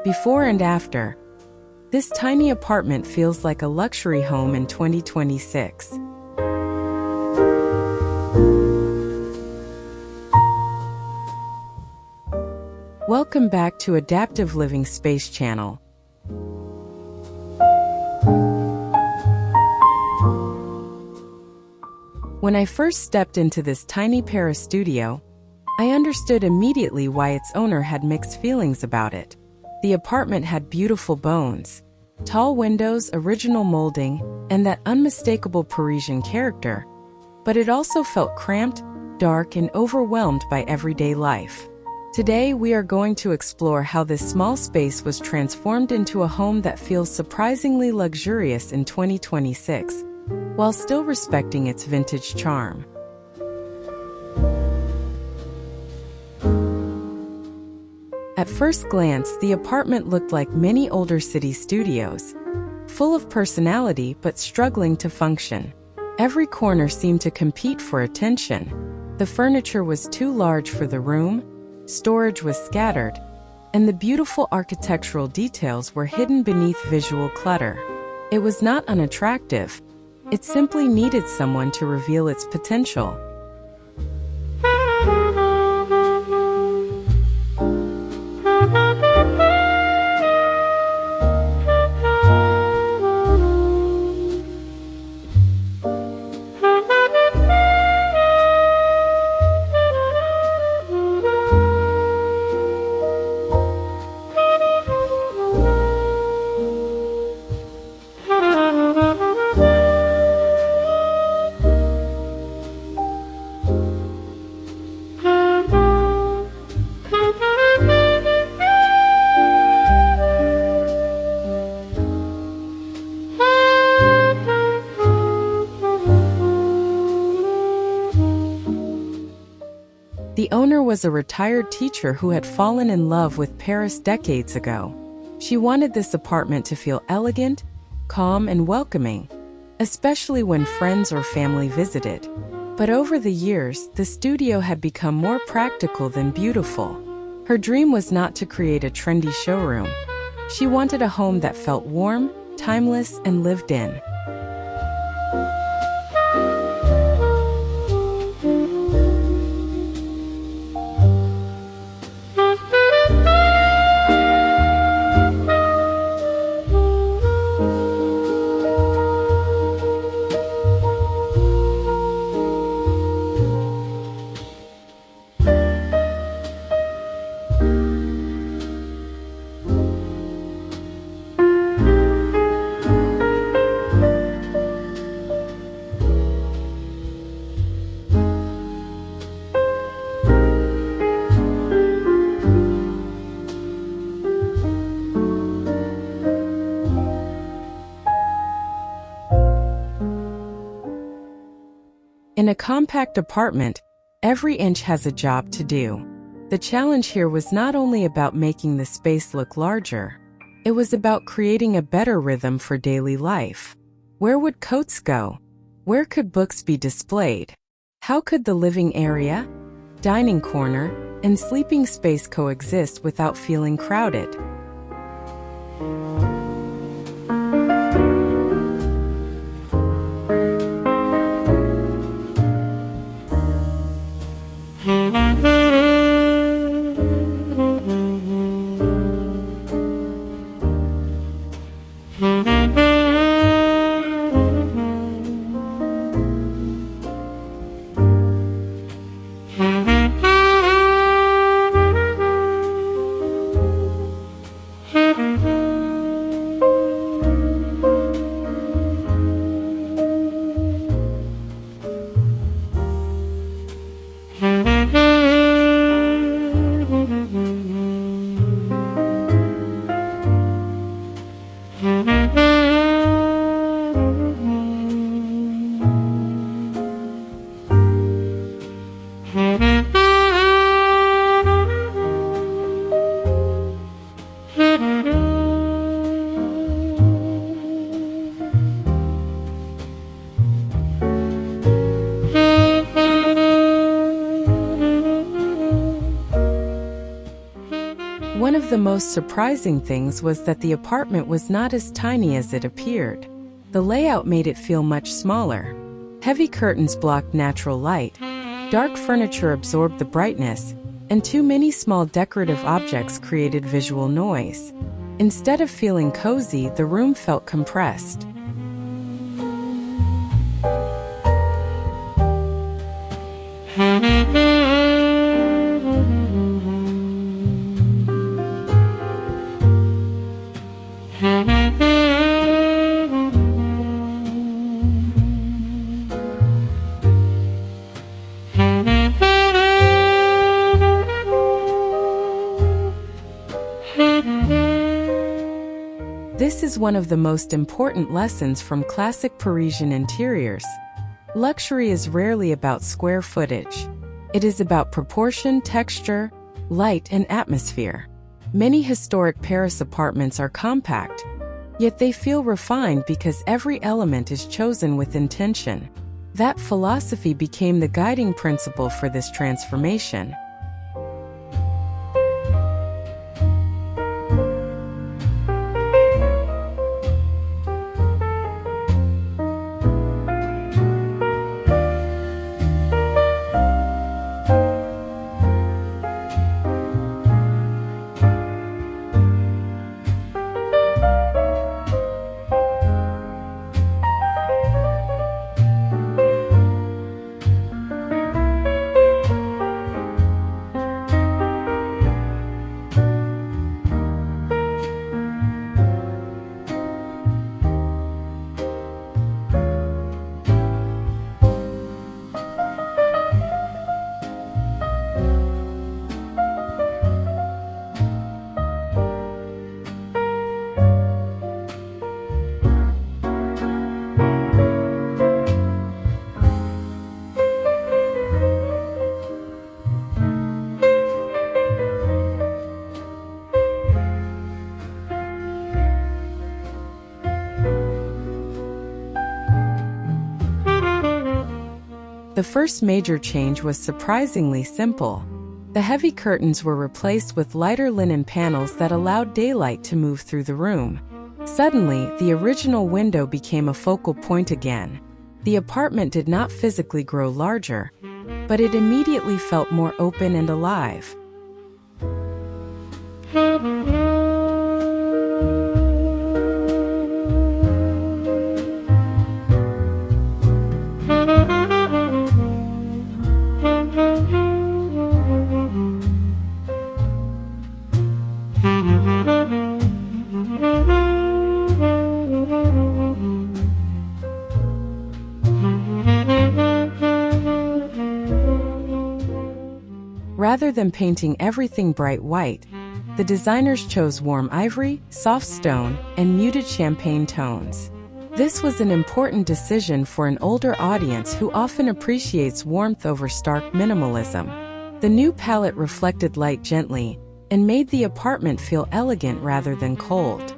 Before and after. This tiny apartment feels like a luxury home in 2026. Welcome back to Adaptive Living Space Channel. When I first stepped into this tiny Paris studio, I understood immediately why its owner had mixed feelings about it. The apartment had beautiful bones, tall windows, original molding, and that unmistakable Parisian character, but it also felt cramped, dark, and overwhelmed by everyday life. Today, we are going to explore how this small space was transformed into a home that feels surprisingly luxurious in 2026, while still respecting its vintage charm. At first glance, the apartment looked like many older city studios, full of personality but struggling to function. Every corner seemed to compete for attention. The furniture was too large for the room, storage was scattered, and the beautiful architectural details were hidden beneath visual clutter. It was not unattractive. It simply needed someone to reveal its potential. The owner was a retired teacher who had fallen in love with Paris decades ago. She wanted this apartment to feel elegant, calm, and welcoming, especially when friends or family visited. But over the years, the studio had become more practical than beautiful. Her dream was not to create a trendy showroom. She wanted a home that felt warm, timeless, and lived in. In a compact apartment, every inch has a job to do. The challenge here was not only about making the space look larger, it was about creating a better rhythm for daily life. Where would coats go? Where could books be displayed? How could the living area, dining corner, and sleeping space coexist without feeling crowded? One of the most surprising things was that the apartment was not as tiny as it appeared. The layout made it feel much smaller. Heavy curtains blocked natural light, dark furniture absorbed the brightness, and too many small decorative objects created visual noise. Instead of feeling cozy, the room felt compressed. This is one of the most important lessons from classic Parisian interiors. Luxury is rarely about square footage. It is about proportion, texture, light, and atmosphere. Many historic Paris apartments are compact, yet they feel refined because every element is chosen with intention. That philosophy became the guiding principle for this transformation. The first major change was surprisingly simple. The heavy curtains were replaced with lighter linen panels that allowed daylight to move through the room. Suddenly, the original window became a focal point again. The apartment did not physically grow larger, but it immediately felt more open and alive. Rather than painting everything bright white, the designers chose warm ivory, soft stone, and muted champagne tones. This was an important decision for an older audience who often appreciates warmth over stark minimalism. The new palette reflected light gently and made the apartment feel elegant rather than cold.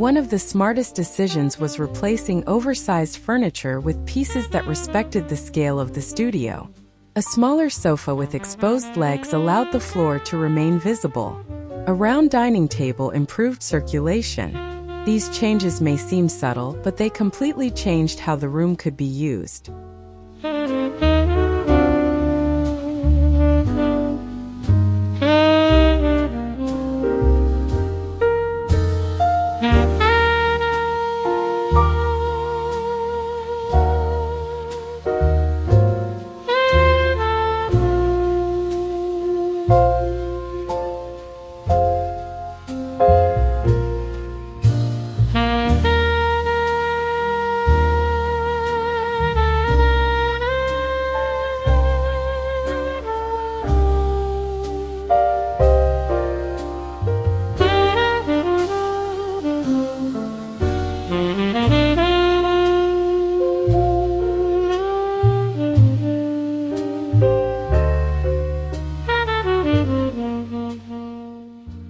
One of the smartest decisions was replacing oversized furniture with pieces that respected the scale of the studio. A smaller sofa with exposed legs allowed the floor to remain visible. A round dining table improved circulation. These changes may seem subtle, but they completely changed how the room could be used.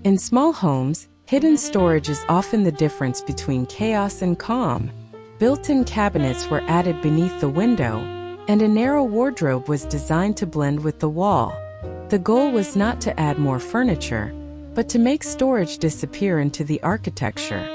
In small homes, hidden storage is often the difference between chaos and calm. Built-in cabinets were added beneath the window, and a narrow wardrobe was designed to blend with the wall. The goal was not to add more furniture, but to make storage disappear into the architecture.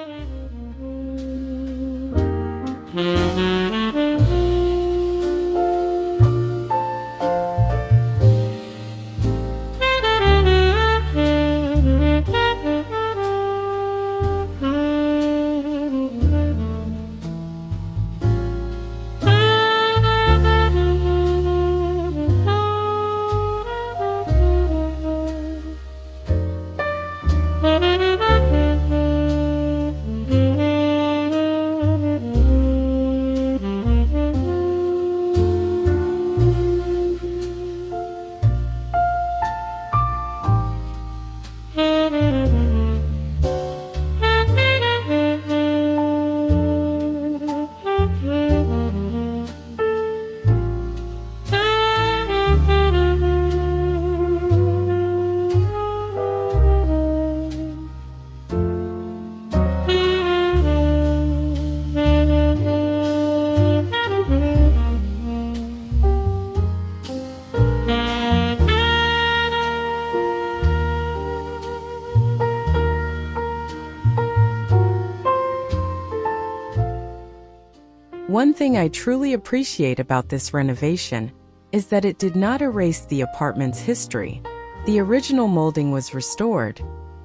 One thing I truly appreciate about this renovation is that it did not erase the apartment's history. The original molding was restored,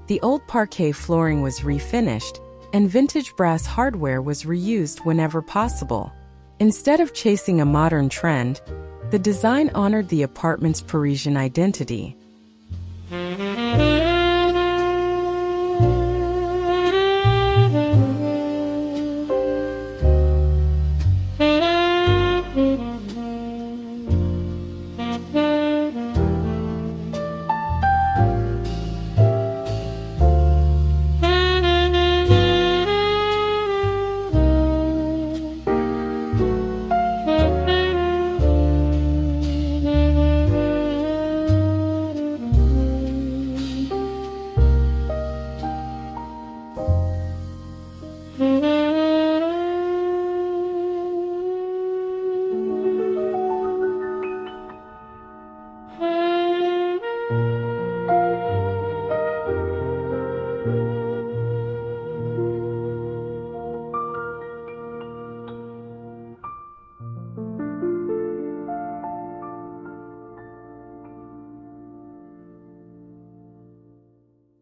the old parquet flooring was refinished, and vintage brass hardware was reused whenever possible. Instead of chasing a modern trend, the design honored the apartment's Parisian identity.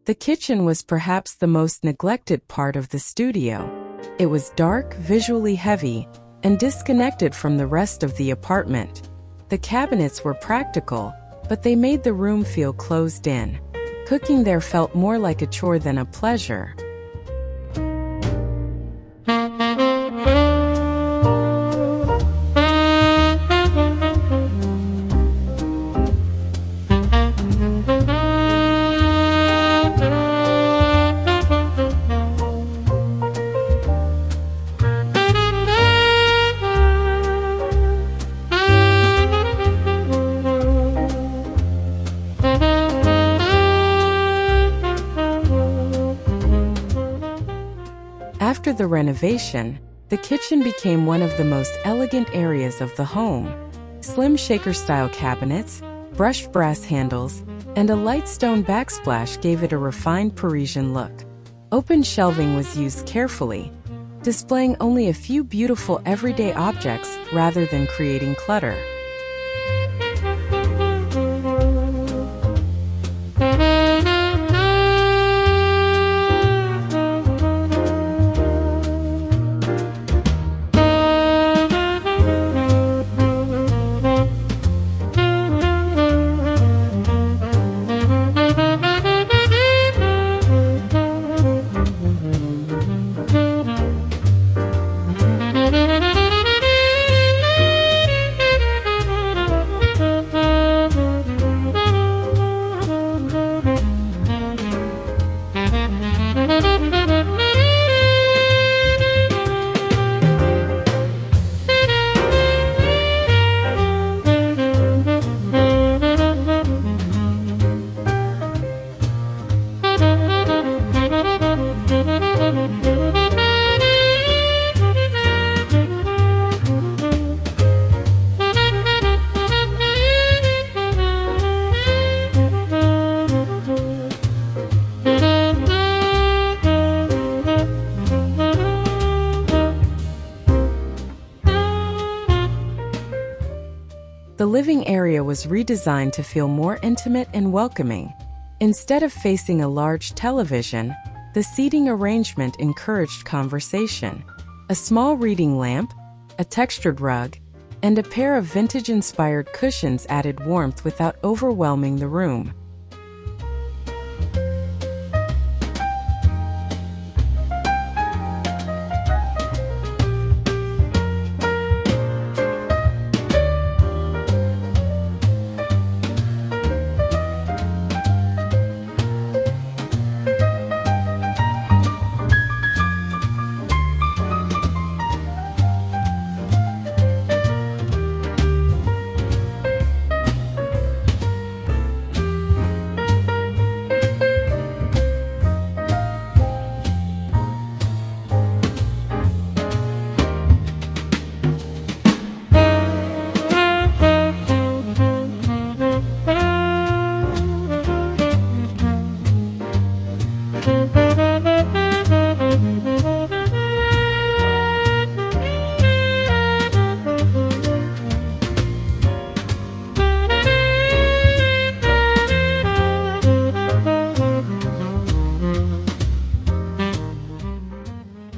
The kitchen was perhaps the most neglected part of the studio. It was dark, visually heavy, and disconnected from the rest of the apartment. The cabinets were practical, but they made the room feel closed in. Cooking there felt more like a chore than a pleasure. After the renovation, the kitchen became one of the most elegant areas of the home. Slim shaker-style cabinets, brushed brass handles, and a light stone backsplash gave it a refined Parisian look. Open shelving was used carefully, displaying only a few beautiful everyday objects rather than creating clutter. The living area was redesigned to feel more intimate and welcoming. Instead of facing a large television, the seating arrangement encouraged conversation. A small reading lamp, a textured rug, and a pair of vintage-inspired cushions added warmth without overwhelming the room.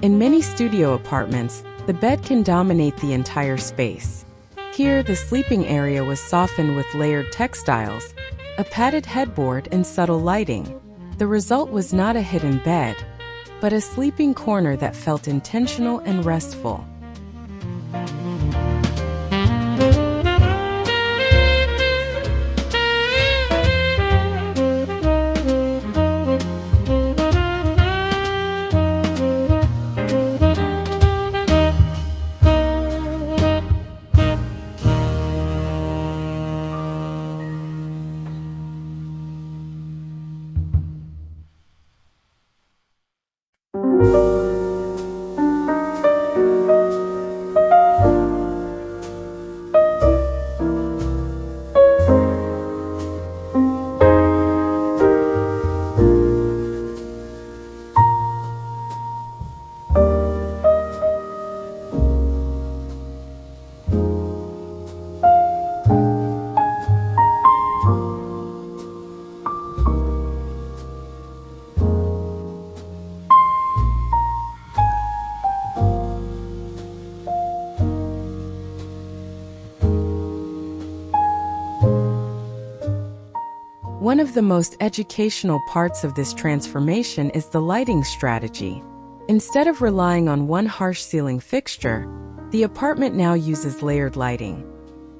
In many studio apartments, the bed can dominate the entire space. Here, the sleeping area was softened with layered textiles, a padded headboard, and subtle lighting. The result was not a hidden bed, but a sleeping corner that felt intentional and restful. One of the most educational parts of this transformation is the lighting strategy. Instead of relying on one harsh ceiling fixture, the apartment now uses layered lighting.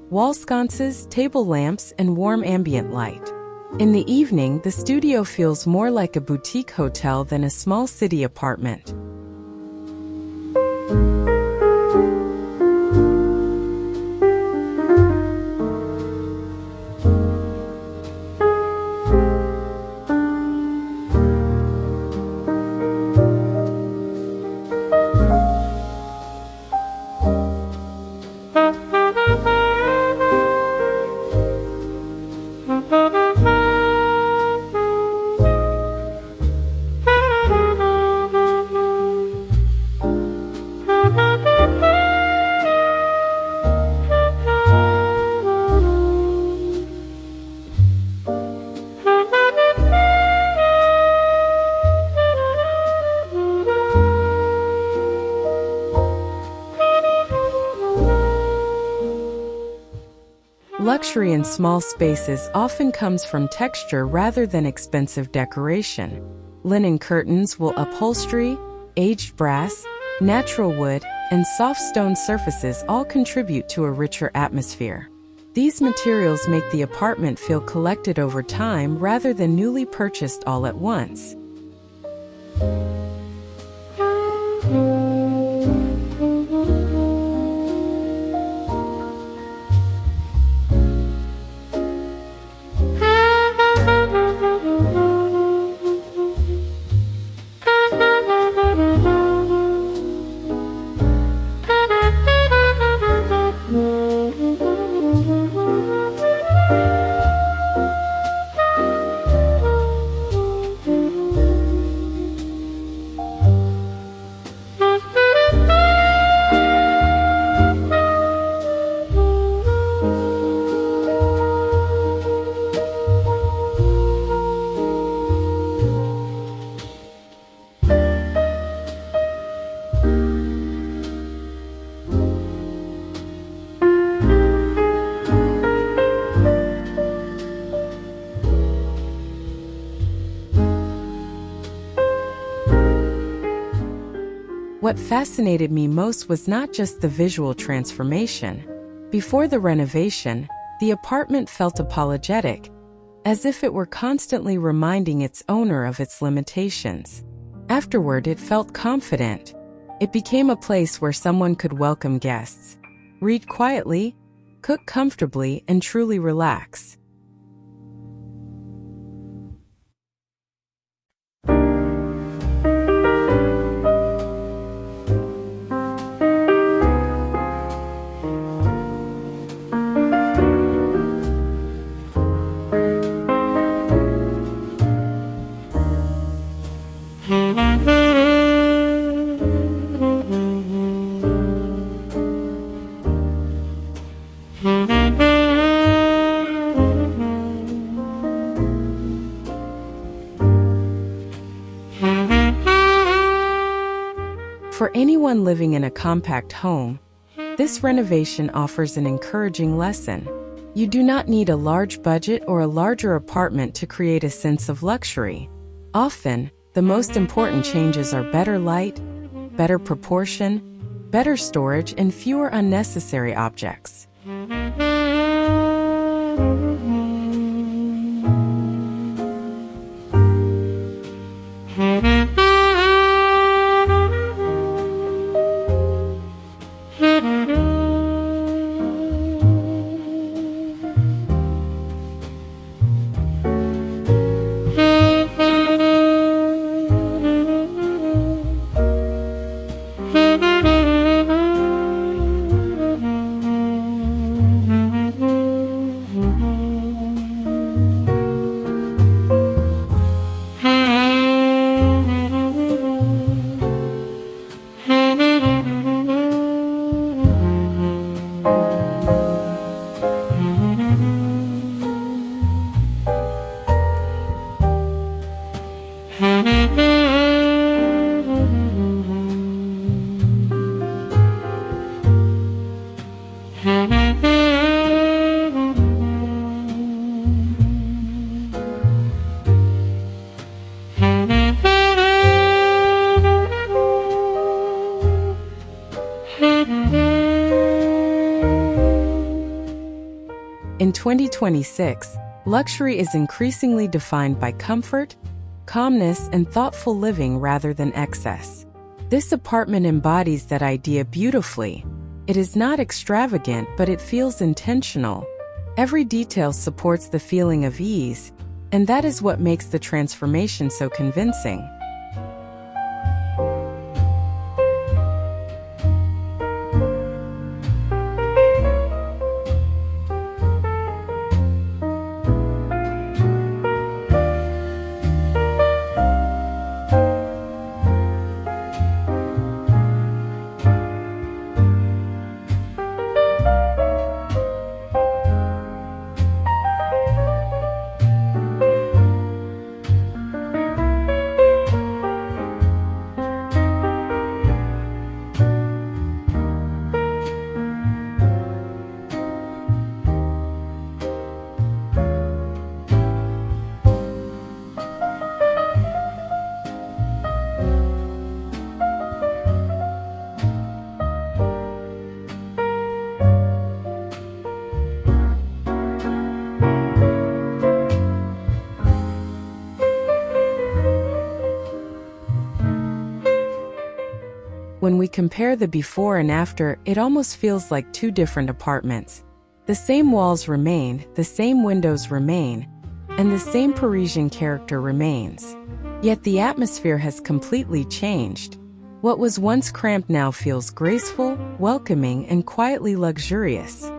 Wall sconces, table lamps, and warm ambient light. In the evening, the studio feels more like a boutique hotel than a small city apartment. Luxury in small spaces often comes from texture rather than expensive decoration. Linen curtains, wool upholstery, aged brass, natural wood, and soft stone surfaces all contribute to a richer atmosphere. These materials make the apartment feel collected over time rather than newly purchased all at once. What fascinated me most was not just the visual transformation. Before the renovation, the apartment felt apologetic, as if it were constantly reminding its owner of its limitations. Afterward, it felt confident. It became a place where someone could welcome guests, read quietly, cook comfortably, and truly relax. For anyone living in a compact home, this renovation offers an encouraging lesson. You do not need a large budget or a larger apartment to create a sense of luxury. Often, the most important changes are better light, better proportion, better storage, and fewer unnecessary objects. In 2026, luxury is increasingly defined by comfort, calmness, and thoughtful living rather than excess. This apartment embodies that idea beautifully. It is not extravagant, but it feels intentional. Every detail supports the feeling of ease, and that is what makes the transformation so convincing. When we compare the before and after, it almost feels like two different apartments. The same walls remain, the same windows remain, and the same Parisian character remains. Yet the atmosphere has completely changed. What was once cramped now feels graceful, welcoming, and quietly luxurious.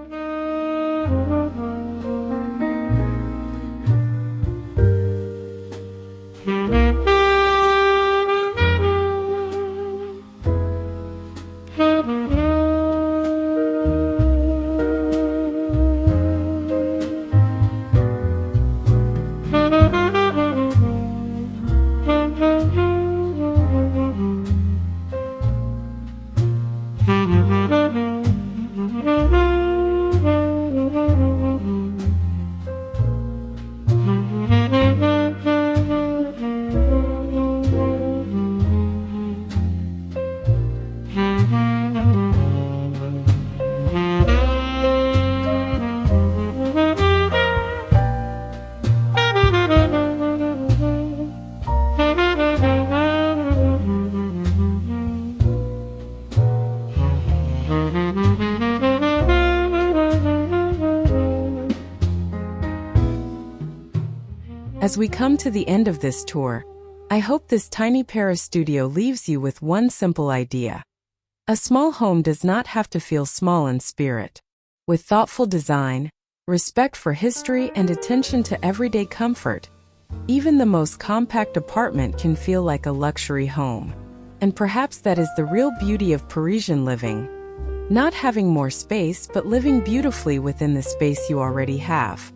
As we come to the end of this tour, I hope this tiny Paris studio leaves you with one simple idea. A small home does not have to feel small in spirit. With thoughtful design, respect for history, and attention to everyday comfort, even the most compact apartment can feel like a luxury home. And perhaps that is the real beauty of Parisian living. Not having more space, but living beautifully within the space you already have.